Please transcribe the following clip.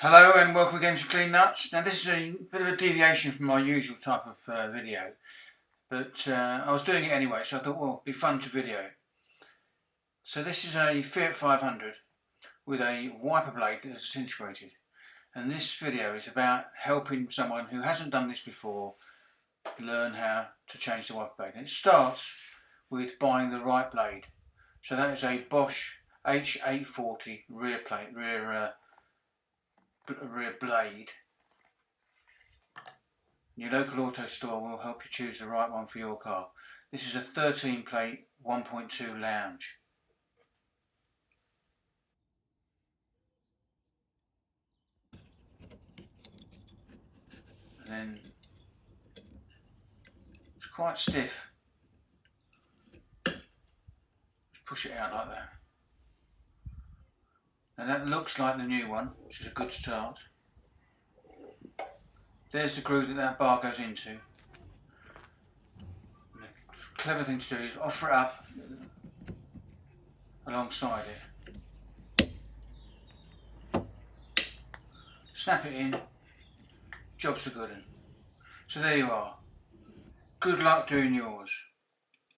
Hello and welcome again to Clean Nuts. Now this is a bit of a deviation from my usual type of video, but I was doing it anyway, so I thought, well, it'd be fun to video. So this is a Fiat 500 with a wiper blade that is disintegrated, and this video is about helping someone who hasn't done this before learn how to change the wiper blade. And it starts with buying the right blade. So that is a Bosch H840 rear blade. Your local auto store will help you choose the right one for your car. This is a 13 plate 1.2 lounge. And then it's quite stiff. Just push it out like that. And that looks like the new one, which is a good start. There's the groove that bar goes into. And the clever thing to do is offer it up alongside it. Snap it in. Job's a good one. So there you are. Good luck doing yours.